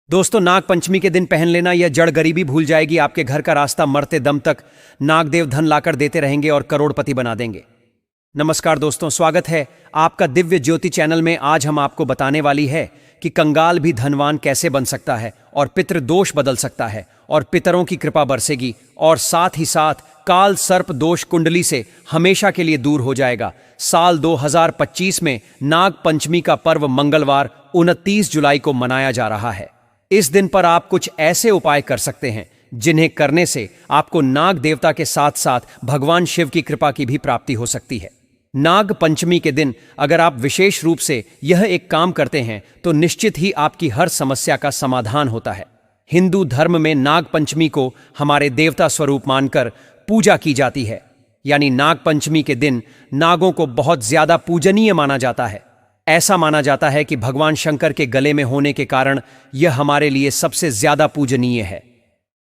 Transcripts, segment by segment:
दोस्तों, नाग पंचमी के दिन पहन लेना यह जड़ गरीबी भूल जाएगी। आपके घर का रास्ता मरते दम तक नागदेव धन लाकर देते रहेंगे और करोड़पति बना देंगे। नमस्कार दोस्तों, स्वागत है आपका दिव्य ज्योति चैनल में। आज हम आपको बताने वाली है कि कंगाल भी धनवान कैसे बन सकता है और पितृ दोष बदल सकता है और पितरों की कृपा बरसेगी और साथ ही साथ काल सर्प दोष कुंडली से हमेशा के लिए दूर हो जाएगा। साल 2025 में नाग पंचमी का पर्व मंगलवार 29 जुलाई को मनाया जा रहा है। इस दिन पर आप कुछ ऐसे उपाय कर सकते हैं जिन्हें करने से आपको नाग देवता के साथ साथ भगवान शिव की कृपा की भी प्राप्ति हो सकती है। नाग पंचमी के दिन अगर आप विशेष रूप से यह एक काम करते हैं तो निश्चित ही आपकी हर समस्या का समाधान होता है। हिंदू धर्म में नाग पंचमी को हमारे देवता स्वरूप मानकर पूजा की जाती है, यानी नाग पंचमी के दिन नागों को बहुत ज्यादा पूजनीय माना जाता है। ऐसा माना जाता है कि भगवान शंकर के गले में होने के कारण यह हमारे लिए सबसे ज्यादा पूजनीय है।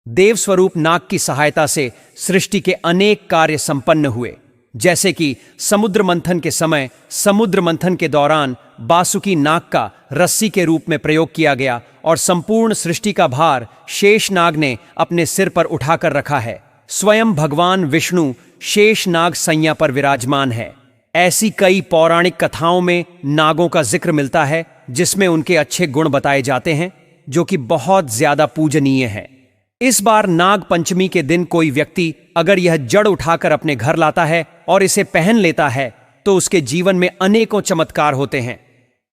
देव स्वरूप नाग की सहायता से सृष्टि के अनेक कार्य संपन्न हुए, जैसे कि समुद्र मंथन के समय समुद्र मंथन के दौरान बासुकी नाग का रस्सी के रूप में प्रयोग किया गया और संपूर्ण सृष्टि का भार शेष नाग ने अपने सिर पर उठाकर रखा है। स्वयं भगवान विष्णु शेष नाग सैया पर विराजमान है। ऐसी कई पौराणिक कथाओं में नागों का जिक्र मिलता है जिसमें उनके अच्छे गुण बताए जाते हैं, जो कि बहुत ज्यादा पूजनीय है। इस बार नाग पंचमी के दिन कोई व्यक्ति अगर यह जड़ उठाकर अपने घर लाता है और इसे पहन लेता है तो उसके जीवन में अनेकों चमत्कार होते हैं।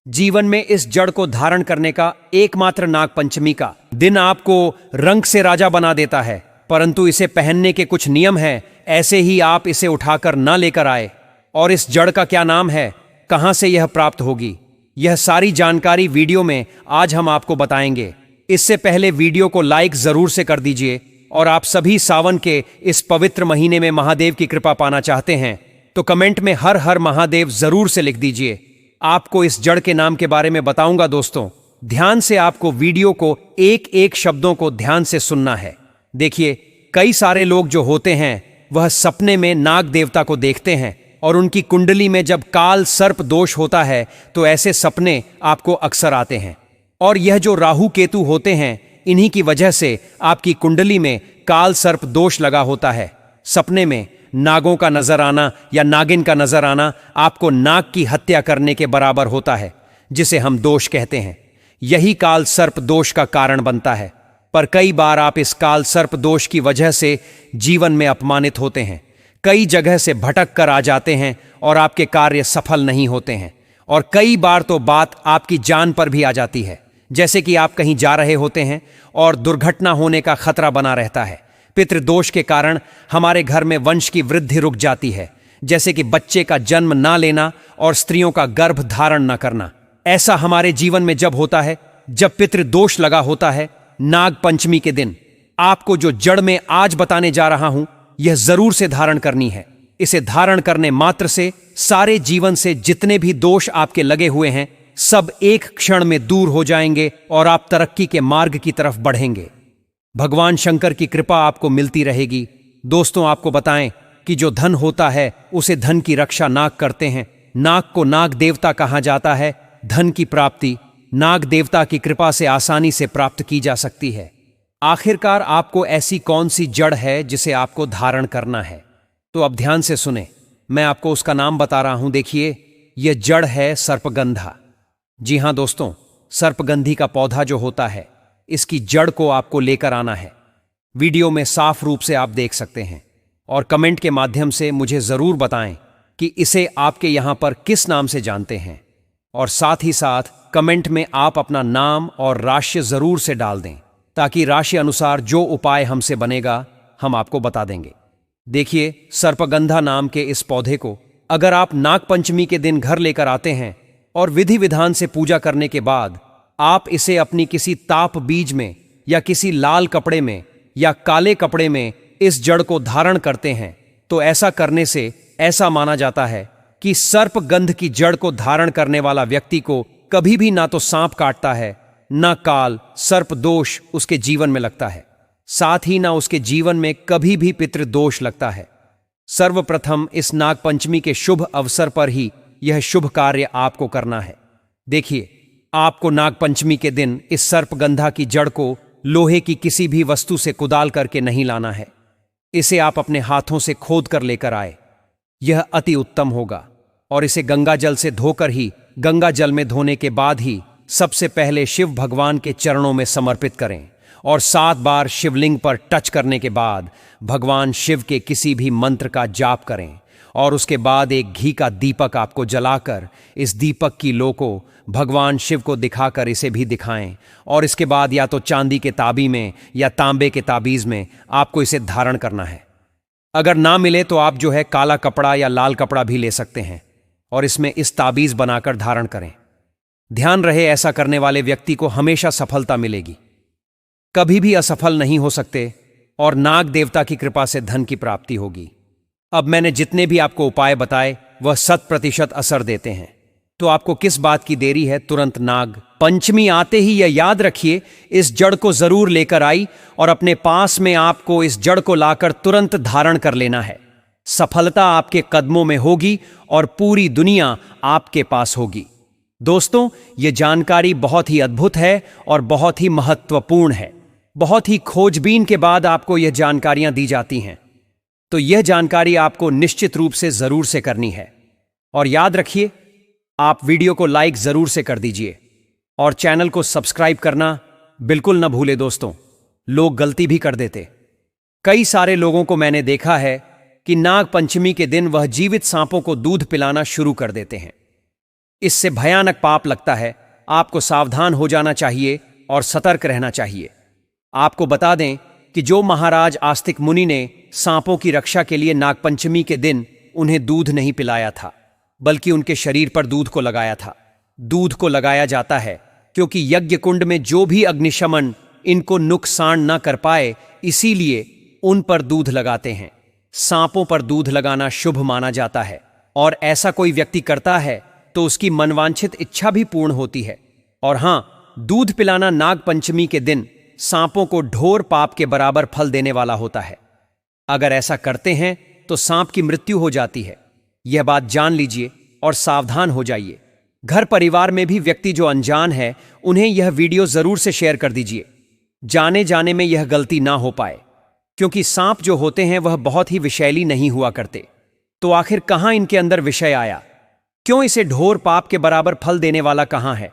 जीवन में इस जड़ को धारण करने का एकमात्र नाग पंचमी का दिन आपको रंग से राजा बना देता है, परंतु इसे पहनने के कुछ नियम हैं। ऐसे ही आप इसे उठाकर न लेकर आए। और इस जड़ का क्या नाम है, कहां से यह प्राप्त होगी, यह सारी जानकारी वीडियो में आज हम आपको बताएंगे। इससे पहले वीडियो को लाइक जरूर से कर दीजिए और आप सभी सावन के इस पवित्र महीने में महादेव की कृपा पाना चाहते हैं तो कमेंट में हर हर महादेव जरूर से लिख दीजिए। आपको इस जड़ के नाम के बारे में बताऊंगा। दोस्तों, ध्यान से आपको वीडियो को एक एक शब्दों को ध्यान से सुनना है। देखिए, कई सारे लोग जो होते हैं वह सपने में नाग देवता को देखते हैं और उनकी कुंडली में जब काल सर्प दोष होता है तो ऐसे सपने आपको अक्सर आते हैं। और यह जो राहु केतु होते हैं, इन्हीं की वजह से आपकी कुंडली में काल सर्प दोष लगा होता है। सपने में नागों का नजर आना या नागिन का नजर आना आपको नाग की हत्या करने के बराबर होता है, जिसे हम दोष कहते हैं। यही काल सर्प दोष का कारण बनता है। पर कई बार आप इस काल सर्प दोष की वजह से जीवन में अपमानित होते हैं, कई जगह से भटक कर आ जाते हैं और आपके कार्य सफल नहीं होते हैं। और कई बार तो बात आपकी जान पर भी आ जाती है, जैसे कि आप कहीं जा रहे होते हैं और दुर्घटना होने का खतरा बना रहता है। पितृदोष के कारण हमारे घर में वंश की वृद्धि रुक जाती है, जैसे कि बच्चे का जन्म ना लेना और स्त्रियों का गर्भ धारण न करना। ऐसा हमारे जीवन में जब होता है जब पितृदोष लगा होता है। नाग पंचमी के दिन आपको जो जड़ में आज बताने जा रहा हूं, यह जरूर से धारण करनी है। इसे धारण करने मात्र से सारे जीवन से जितने भी दोष आपके लगे हुए हैं सब एक क्षण में दूर हो जाएंगे और आप तरक्की के मार्ग की तरफ बढ़ेंगे। भगवान शंकर की कृपा आपको मिलती रहेगी। दोस्तों, आपको बताएं कि जो धन होता है उसे धन की रक्षा नाग करते हैं। नाग को नाग देवता कहा जाता है। धन की प्राप्ति नाग देवता की कृपा से आसानी से प्राप्त की जा सकती है। आखिरकार आपको ऐसी कौन सी जड़ है जिसे आपको धारण करना है, तो अब ध्यान से सुने। मैं आपको उसका नाम बता रहा हूं। देखिए, यह जड़ है सर्पगंधा। जी हां दोस्तों, सर्पगंधी का पौधा जो होता है, इसकी जड़ को आपको लेकर आना है। वीडियो में साफ रूप से आप देख सकते हैं और कमेंट के माध्यम से मुझे जरूर बताएं कि इसे आपके यहां पर किस नाम से जानते हैं। और साथ ही साथ कमेंट में आप अपना नाम और राशि जरूर से डाल दें, ताकि राशि अनुसार जो उपाय हमसे बनेगा हम आपको बता देंगे। देखिए, सर्पगंधा नाम के इस पौधे को अगर आप नाग पंचमी के दिन घर लेकर आते हैं और विधि विधान से पूजा करने के बाद आप इसे अपनी किसी ताप बीज में या किसी लाल कपड़े में या काले कपड़े में इस जड़ को धारण करते हैं, तो ऐसा करने से ऐसा माना जाता है कि सर्पगंध की जड़ को धारण करने वाला व्यक्ति को कभी भी ना तो सांप काटता है, न काल सर्प दोष उसके जीवन में लगता है, साथ ही ना उसके जीवन में कभी भी पितृदोष लगता है। सर्वप्रथम इस नाग पंचमी के शुभ अवसर पर ही यह शुभ कार्य आपको करना है। देखिए, आपको नागपंचमी के दिन इस सर्पगंधा की जड़ को लोहे की किसी भी वस्तु से कुदाल करके नहीं लाना है। इसे आप अपने हाथों से खोद कर लेकर आए, यह अति उत्तम होगा। और इसे गंगा जल से धोकर ही, गंगा जल में धोने के बाद ही सबसे पहले शिव भगवान के चरणों में समर्पित करें और 7 बार शिवलिंग पर टच करने के बाद भगवान शिव के किसी भी मंत्र का जाप करें। और उसके बाद एक घी का दीपक आपको जलाकर इस दीपक की लो को भगवान शिव को दिखाकर इसे भी दिखाएं। और इसके बाद या तो चांदी के ताबी में या तांबे के ताबीज में आपको इसे धारण करना है। अगर ना मिले तो आप जो है काला कपड़ा या लाल कपड़ा भी ले सकते हैं और इसमें इस ताबीज बनाकर धारण करें। ध्यान रहे, ऐसा करने वाले व्यक्ति को हमेशा सफलता मिलेगी, कभी भी असफल नहीं हो सकते और नाग देवता की कृपा से धन की प्राप्ति होगी। अब मैंने जितने भी आपको उपाय बताए वह 100% असर देते हैं, तो आपको किस बात की देरी है? तुरंत नाग पंचमी आते ही यह याद रखिए, इस जड़ को जरूर लेकर आई और अपने पास में आपको इस जड़ को लाकर तुरंत धारण कर लेना है। सफलता आपके कदमों में होगी और पूरी दुनिया आपके पास होगी। दोस्तों, यह जानकारी बहुत ही अद्भुत है और बहुत ही महत्वपूर्ण है। बहुत ही खोजबीन के बाद आपको यह जानकारियां दी जाती हैं, तो यह जानकारी आपको निश्चित रूप से जरूर से करनी है। और याद रखिए, आप वीडियो को लाइक जरूर से कर दीजिए और चैनल को सब्सक्राइब करना बिल्कुल न भूले। दोस्तों, लोग गलती भी कर देते। कई सारे लोगों को मैंने देखा है कि नाग पंचमी के दिन वह जीवित सांपों को दूध पिलाना शुरू कर देते हैं। इससे भयानक पाप लगता है। आपको सावधान हो जाना चाहिए और सतर्क रहना चाहिए। आपको बता दें कि जो महाराज आस्तिक मुनि ने सांपों की रक्षा के लिए नागपंचमी के दिन उन्हें दूध नहीं पिलाया था, बल्कि उनके शरीर पर दूध को लगाया था। दूध को लगाया जाता है क्योंकि यज्ञ कुंड में जो भी अग्निशमन इनको नुकसान न कर पाए, इसीलिए उन पर दूध लगाते हैं। सांपों पर दूध लगाना शुभ माना जाता है और ऐसा कोई व्यक्ति करता है तो उसकी मनवांछित इच्छा भी पूर्ण होती है। और हां, दूध पिलाना नाग पंचमी के दिन सांपों को ढोर पाप के बराबर फल देने वाला होता है। अगर ऐसा करते हैं तो सांप की मृत्यु हो जाती है। यह बात जान लीजिए और सावधान हो जाइए। घर परिवार में भी व्यक्ति जो अनजान है, उन्हें यह वीडियो जरूर से शेयर कर दीजिए, जाने जाने में यह गलती ना हो पाए। क्योंकि सांप जो होते हैं वह बहुत ही विषैली नहीं हुआ करते, तो आखिर कहां इनके अंदर विषय आया? क्यों इसे ढोर पाप के बराबर फल देने वाला कहां है?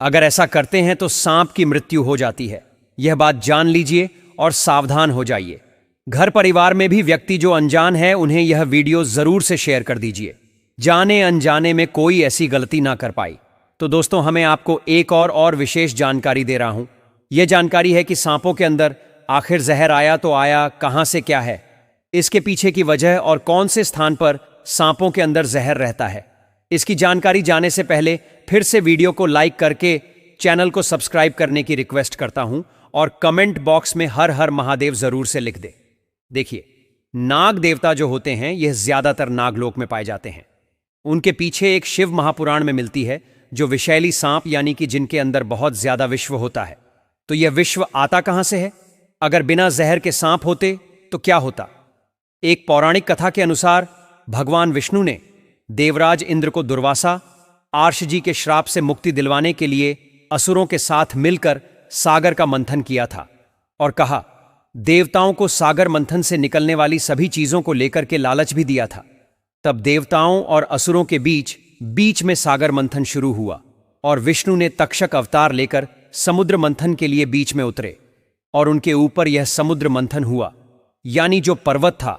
अगर ऐसा करते हैं तो सांप की मृत्यु हो जाती है। यह बात जान लीजिए और सावधान हो जाइए। घर परिवार में भी व्यक्ति जो अनजान है, उन्हें यह वीडियो जरूर से शेयर कर दीजिए, जाने अनजाने में कोई ऐसी गलती ना कर पाई। तो दोस्तों, हमें आपको एक और विशेष जानकारी दे रहा हूं। यह जानकारी है कि सांपों के अंदर आखिर जहर आया तो आया कहां से, क्या है इसके पीछे की वजह और कौन से स्थान पर सांपों के अंदर जहर रहता है। इसकी जानकारी जाने से पहले फिर से वीडियो को लाइक करके चैनल को सब्सक्राइब करने की रिक्वेस्ट करता हूं और कमेंट बॉक्स में हर हर महादेव जरूर से लिख दे। देखिए, नाग देवता जो होते हैं यह ज्यादातर नागलोक में पाए जाते हैं। उनके पीछे एक शिव महापुराण में मिलती है, जो विषैली सांप यानी कि जिनके अंदर बहुत ज्यादा विश्व होता है। तो यह विश्व आता कहां से है? अगर बिना जहर के सांप होते तो क्या होता? एक पौराणिक कथा के अनुसार भगवान विष्णु ने देवराज इंद्र को दुर्वासा, आर्ष जी के श्राप से मुक्ति दिलवाने के लिए असुरों के साथ मिलकर सागर का मंथन किया था और कहा, देवताओं को सागर मंथन से निकलने वाली सभी चीजों को लेकर के लालच भी दिया था। तब देवताओं और असुरों के बीच में सागर मंथन शुरू हुआ और विष्णु ने तक्षक अवतार लेकर समुद्र मंथन के लिए बीच में उतरे और उनके ऊपर यह समुद्र मंथन हुआ। यानी जो पर्वत था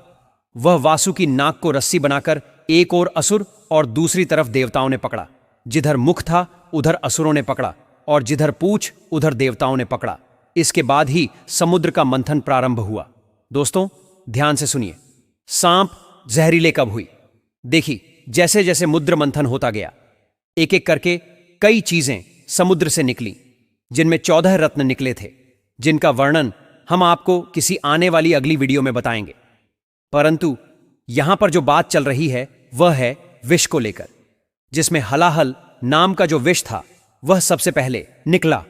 वह वासुकी नाग को रस्सी बनाकर एक ओर असुर और दूसरी तरफ देवताओं ने पकड़ा। जिधर मुख था उधर असुरों ने पकड़ा और जिधर पूंछ उधर देवताओं ने पकड़ा। इसके बाद ही समुद्र का मंथन प्रारंभ हुआ। दोस्तों, ध्यान से सुनिए, सांप जहरीले कब हुई? देखिए, जैसे जैसे मुद्र मंथन होता गया, एक एक करके कई चीजें समुद्र से निकली, जिनमें 14 रत्न निकले थे, जिनका वर्णन हम आपको किसी आने वाली अगली वीडियो में बताएंगे। परंतु यहां पर जो बात चल रही है वह है विष को लेकर, जिसमें हलाहल नाम का जो विष था वह सबसे पहले निकला,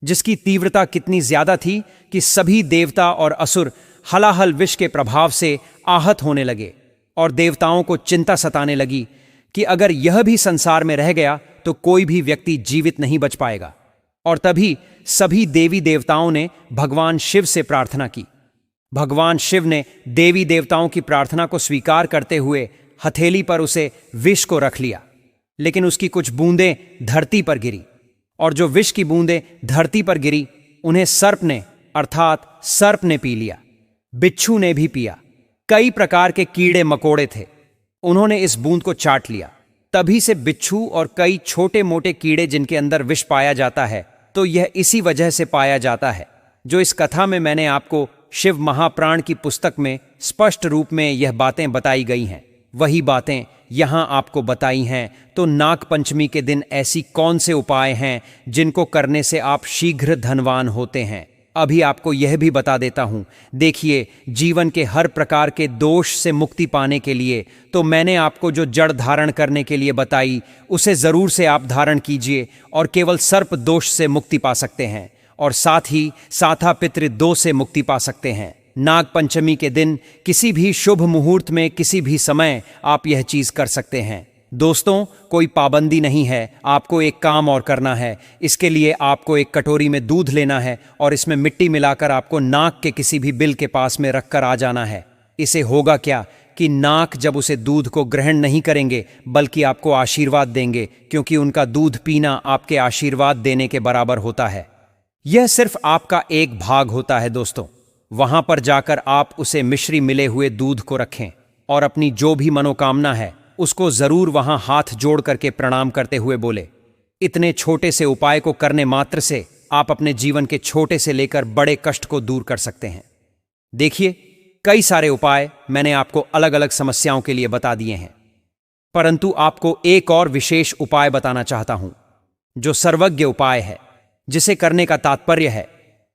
जिसकी तीव्रता कितनी ज्यादा थी कि सभी देवता और असुर हलाहल विष के प्रभाव से आहत होने लगे और देवताओं को चिंता सताने लगी कि अगर यह भी संसार में रह गया तो कोई भी व्यक्ति जीवित नहीं बच पाएगा। और तभी सभी देवी देवताओं ने भगवान शिव से प्रार्थना की। भगवान शिव ने देवी देवताओं की प्रार्थना को स्वीकार करते हुए हथेली पर उसे विष को रख लिया, लेकिन उसकी कुछ बूंदें धरती पर गिरी, और जो विष की बूंदें धरती पर गिरी उन्हें सर्प ने अर्थात सर्प ने पी लिया। बिच्छू ने भी पिया। कई प्रकार के कीड़े मकोड़े थे, उन्होंने इस बूंद को चाट लिया। तभी से बिच्छू और कई छोटे मोटे कीड़े जिनके अंदर विष पाया जाता है, तो यह इसी वजह से पाया जाता है जो इस कथा में मैंने आपको शिव महाप्राण की पुस्तक में स्पष्ट रूप में यह बातें बताई गई हैं, वही बातें यहां आपको बताई हैं। तो नाग पंचमी के दिन ऐसी कौन से उपाय हैं जिनको करने से आप शीघ्र धनवान होते हैं, अभी आपको यह भी बता देता हूं। देखिए, जीवन के हर प्रकार के दोष से मुक्ति पाने के लिए तो मैंने आपको जो जड़ धारण करने के लिए बताई उसे जरूर से आप धारण कीजिए और केवल सर्प दोष से मुक्ति पा सकते हैं, और साथ ही साथा पितृ दोष से मुक्ति पा सकते हैं। नाग पंचमी के दिन किसी भी शुभ मुहूर्त में किसी भी समय आप यह चीज कर सकते हैं। दोस्तों, कोई पाबंदी नहीं है, आपको एक काम और करना है। इसके लिए आपको एक कटोरी में दूध लेना है और इसमें मिट्टी मिलाकर आपको नाग के किसी भी बिल के पास में रखकर आ जाना है। इसे होगा क्या कि नाग जब उसे दूध को ग्रहण नहीं करेंगे बल्कि आपको आशीर्वाद देंगे, क्योंकि उनका दूध पीना आपके आशीर्वाद देने के बराबर होता है। यह सिर्फ आपका एक भाग होता है दोस्तों। वहां पर जाकर आप उसे मिश्री मिले हुए दूध को रखें और अपनी जो भी मनोकामना है उसको जरूर वहां हाथ जोड़ करके प्रणाम करते हुए बोले। इतने छोटे से उपाय को करने मात्र से आप अपने जीवन के छोटे से लेकर बड़े कष्ट को दूर कर सकते हैं। देखिए, कई सारे उपाय मैंने आपको अलग अलग समस्याओं के लिए बता दिए हैं, परंतु आपको एक और विशेष उपाय बताना चाहता हूं जो सर्वज्ञ उपाय है, जिसे करने का तात्पर्य है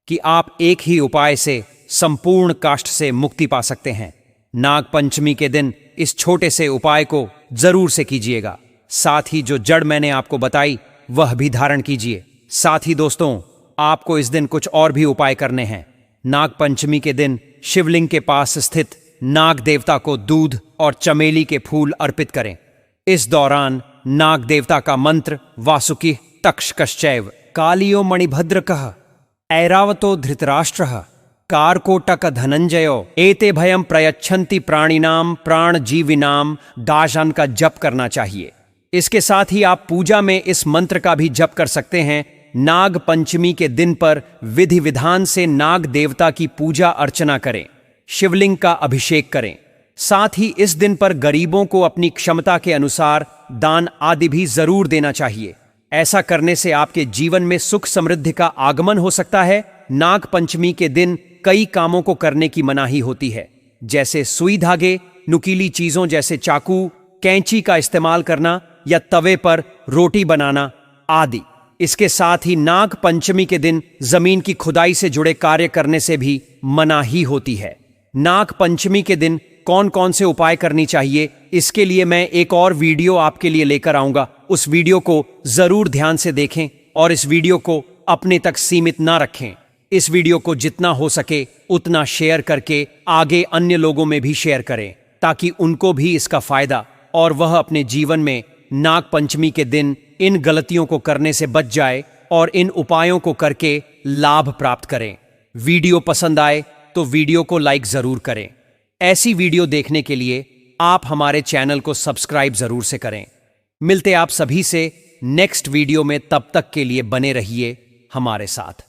कि आप एक ही उपाय से संपूर्ण काष्ठ से मुक्ति पा सकते हैं। नाग पंचमी के दिन इस छोटे से उपाय को जरूर से कीजिएगा। साथ ही जो जड़ मैंने आपको बताई वह भी धारण कीजिए। साथ ही दोस्तों, आपको इस दिन कुछ और भी उपाय करने हैं। नाग पंचमी के दिन शिवलिंग के पास स्थित नाग देवता को दूध और चमेली के फूल अर्पित करें। इस दौरान नाग देवता का मंत्र वासुकी तक्षकश्चैव कालियो मणिभद्रकः ऐरावतो धृतराष्ट्रः कारकोटक धनंजयो एते भयम प्रयच्छन्ति प्राणिनाम प्राण जीविनाम दाशान का जप करना चाहिए। इसके साथ ही आप पूजा में इस मंत्र का भी जप कर सकते हैं। नाग पंचमी के दिन पर विधि विधान से नाग देवता की पूजा अर्चना करें, शिवलिंग का अभिषेक करें। साथ ही इस दिन पर गरीबों को अपनी क्षमता के अनुसार दान आदि भी जरूर देना चाहिए। ऐसा करने से आपके जीवन में सुख समृद्धि का आगमन हो सकता है। नाग पंचमी के दिन कई कामों को करने की मनाही होती है, जैसे सुई धागे, नुकीली चीजों जैसे चाकू, कैंची का इस्तेमाल करना या तवे पर रोटी बनाना आदि। इसके साथ ही नाग पंचमी के दिन जमीन की खुदाई से जुड़े कार्य करने से भी मनाही होती है। नाग पंचमी के दिन कौन कौन से उपाय करनी चाहिए, इसके लिए मैं एक और वीडियो आपके लिए लेकर आऊंगा। उस वीडियो को जरूर ध्यान से देखें और इस वीडियो को अपने तक सीमित ना रखें। इस वीडियो को जितना हो सके उतना शेयर करके आगे अन्य लोगों में भी शेयर करें, ताकि उनको भी इसका फायदा और वह अपने जीवन में नाग पंचमी के दिन इन गलतियों को करने से बच जाए और इन उपायों को करके लाभ प्राप्त करें। वीडियो पसंद आए तो वीडियो को लाइक जरूर करें। ऐसी वीडियो देखने के लिए आप हमारे चैनल को सब्सक्राइब जरूर से करें। मिलते आप सभी से नेक्स्ट वीडियो में, तब तक के लिए बने रहिए हमारे साथ।